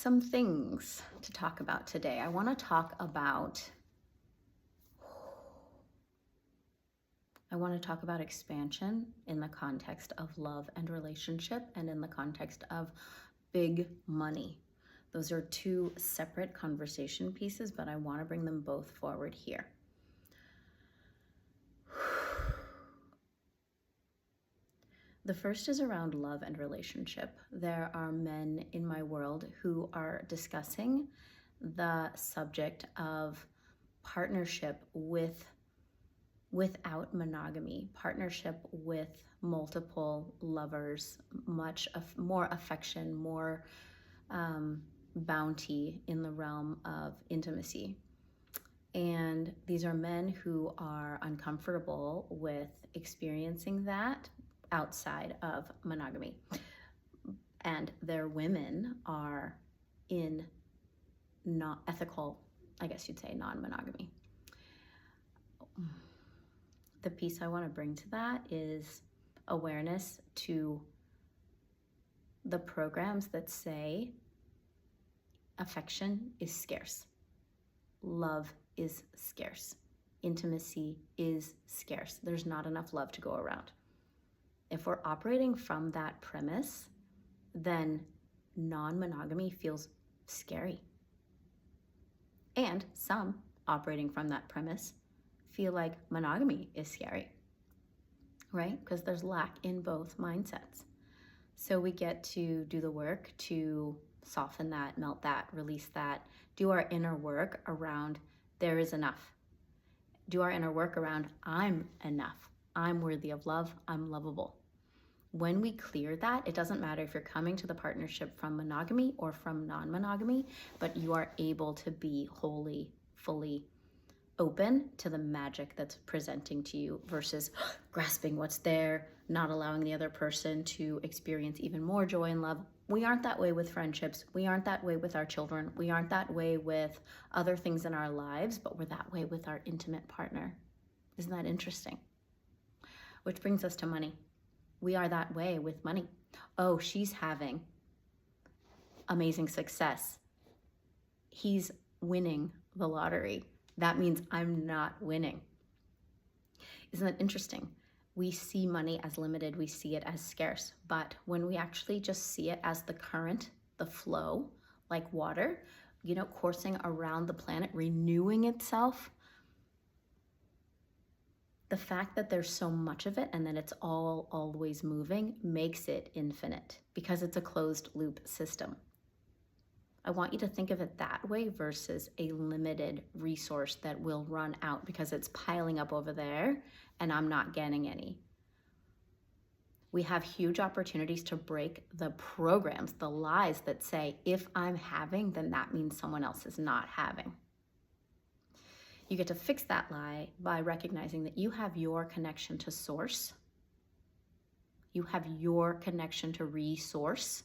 some things to talk about today. I want to talk about expansion in the context of love and relationship and in the context of big money. Those are two separate conversation pieces, but I want to bring them both forward here. The first is around love and relationship. There are men in my world who are discussing the subject of partnership without monogamy, partnership with multiple lovers, more affection, more bounty in the realm of intimacy. And these are men who are uncomfortable with experiencing that outside of monogamy. And their women are in not ethical, I guess you'd say, non-monogamy. The piece I want to bring to that is awareness to the programs that say affection is scarce, love is scarce, intimacy is scarce. There's not enough love to go around. If we're operating from that premise, then non-monogamy feels scary. And some operating from that premise feel like monogamy is scary, right? Because there's lack in both mindsets. So we get to do the work to soften that, melt that, release that, do our inner work around there is enough. Do our inner work around I'm enough. I'm worthy of love. I'm lovable. When we clear that, it doesn't matter if you're coming to the partnership from monogamy or from non-monogamy, but you are able to be wholly, fully open to the magic that's presenting to you versus grasping what's there, not allowing the other person to experience even more joy and love. We aren't that way with friendships. We aren't that way with our children. We aren't that way with other things in our lives, but we're that way with our intimate partner. Isn't that interesting? Which brings us to money. We are that way with money. Oh, she's having amazing success. He's winning the lottery. That means I'm not winning. Isn't that interesting? We see money as limited. We see it as scarce. But when we actually just see it as the current, the flow, like water, coursing around the planet, renewing itself, the fact that there's so much of it and that it's always moving makes it infinite because it's a closed loop system. I want you to think of it that way versus a limited resource that will run out because it's piling up over there and I'm not getting any. We have huge opportunities to break the programs, the lies that say, if I'm having, then that means someone else is not having. You get to fix that lie by recognizing that you have your connection to source. You have your connection to resource,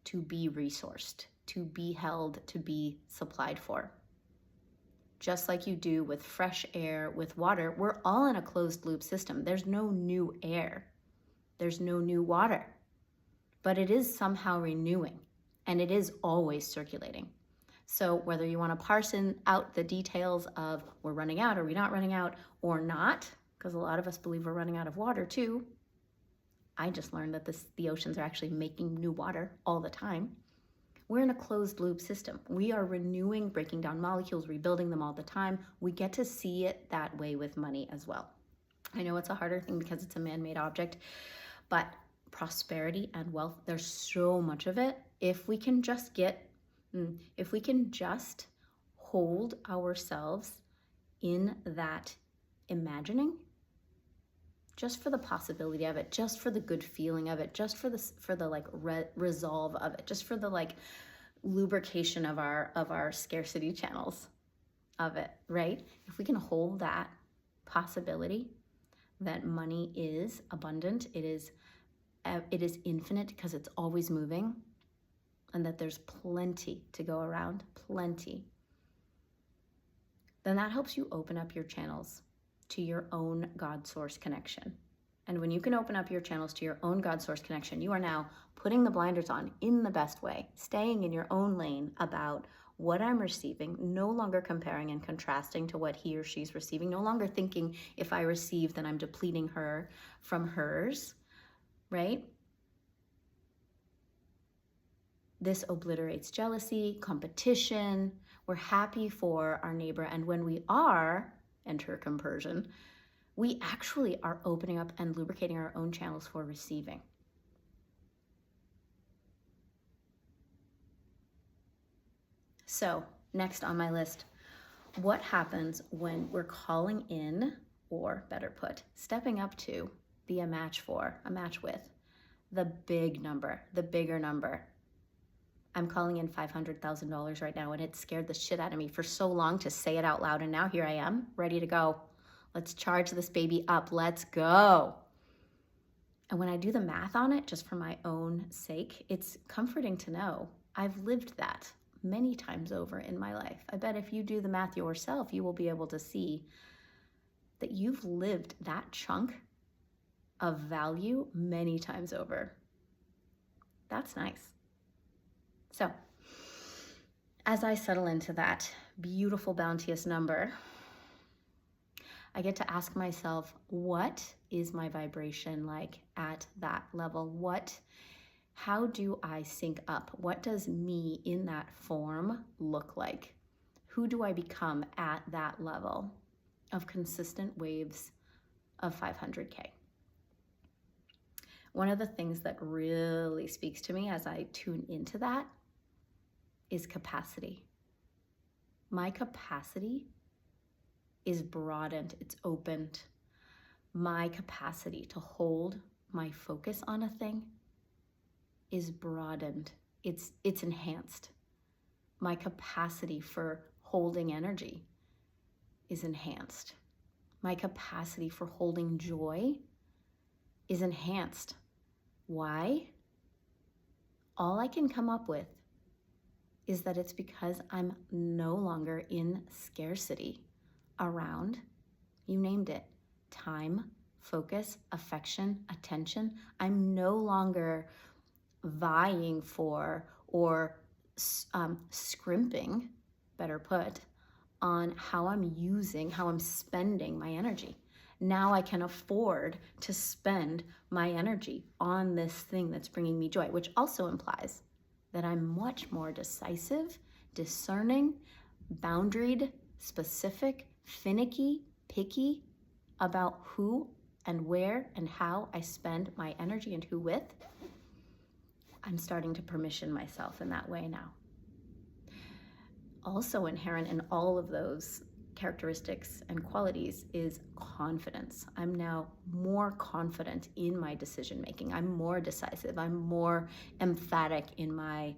to be resourced, to be held, to be supplied for. Just like you do with fresh air, with water, we're all in a closed loop system. There's no new air. There's no new water. But it is somehow renewing, and it is always circulating. So whether you want to parse out the details of we're running out, are we not running out, or not, because a lot of us believe we're running out of water too. I just learned that the oceans are actually making new water all the time. We're in a closed loop system. We are renewing, breaking down molecules, rebuilding them all the time. We get to see it that way with money as well. I know it's a harder thing because it's a man-made object, but prosperity and wealth, there's so much of it. If we can just hold ourselves in that imagining, just for the possibility of it, just for the good feeling of it, just for the resolve of it, just for the lubrication of our scarcity channels of it, right? If we can hold that possibility that money is abundant, it is infinite because it's always moving, and that there's plenty to go around, plenty, then that helps you open up your channels to your own God source connection. And when you can open up your channels to your own God source connection, you are now putting the blinders on in the best way, staying in your own lane about what I'm receiving, no longer comparing and contrasting to what he or she's receiving, no longer thinking if I receive, then I'm depleting her from hers, right? This obliterates jealousy, competition. We're happy for our neighbor. And when we are, enter compersion, we actually are opening up and lubricating our own channels for receiving. So next on my list, what happens when we're calling in, or better put, stepping up to be a match with the big number, the bigger number? I'm calling in $500,000 right now, and it scared the shit out of me for so long to say it out loud. And now here I am, ready to go. Let's charge this baby up. Let's go. And when I do the math on it, just for my own sake, it's comforting to know I've lived that many times over in my life. I bet if you do the math yourself, you will be able to see that you've lived that chunk of value many times over. That's nice. So, as I settle into that beautiful, bounteous number, I get to ask myself, what is my vibration like at that level? How do I sync up? What does me in that form look like? Who do I become at that level of consistent waves of 500K? One of the things that really speaks to me as I tune into that is capacity. My capacity is broadened, it's opened. My capacity to hold my focus on a thing is broadened, it's enhanced. My capacity for holding energy is enhanced. My capacity for holding joy is enhanced. Why? All I can come up with is that it's because I'm no longer in scarcity around, you named it, time, focus, affection, attention. I'm no longer vying for or scrimping, better put, on how I'm spending my energy. Now I can afford to spend my energy on this thing that's bringing me joy, which also implies that I'm much more decisive, discerning, boundaried, specific, finicky, picky about who and where and how I spend my energy and who with. I'm starting to permission myself in that way now. Also inherent in all of those characteristics and qualities is confidence. I'm now more confident in my decision making. I'm more decisive. I'm more emphatic in my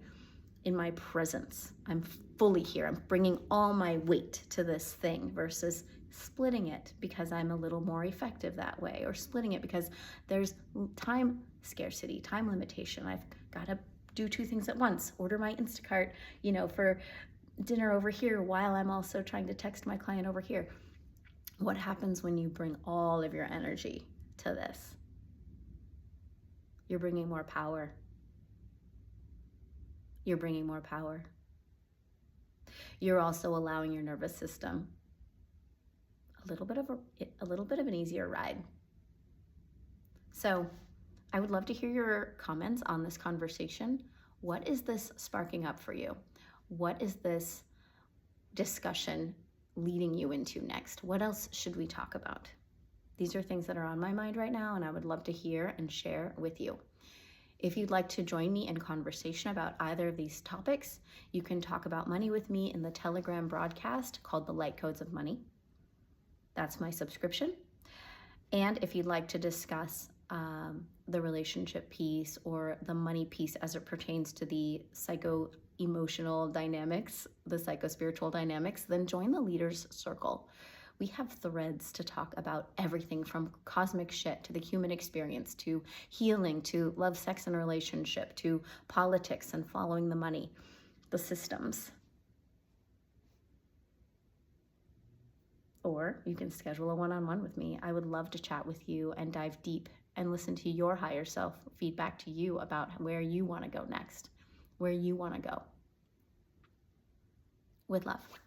presence. I'm fully here. I'm bringing all my weight to this thing versus splitting it because I'm a little more effective that way, or splitting it because there's time scarcity, time limitation. I've got to do two things at once, order my Instacart, for dinner over here while I'm also trying to text my client over here. What happens when you bring all of your energy to this? You're bringing more power. You're bringing more power. You're also allowing your nervous system a little bit of an easier ride. So I would love to hear your comments on this conversation. What is this sparking up for you? What is this discussion leading you into next? What else should we talk about? These are things that are on my mind right now, and I would love to hear and share with you. If you'd like to join me in conversation about either of these topics, you can talk about money with me in the Telegram broadcast called the LightCodes of Money. That's my subscription. And if you'd like to discuss the relationship piece or the money piece as it pertains to the psycho-emotional dynamics, the psycho-spiritual dynamics, then join the Leaders Circle. We have threads to talk about everything from cosmic shit to the human experience, to healing, to love, sex, and relationship, to politics and following the money, the systems. Or you can schedule a one-on-one with me. I would love to chat with you and dive deep and listen to your higher self feedback to you about where you want to go next, where you want to go. With love.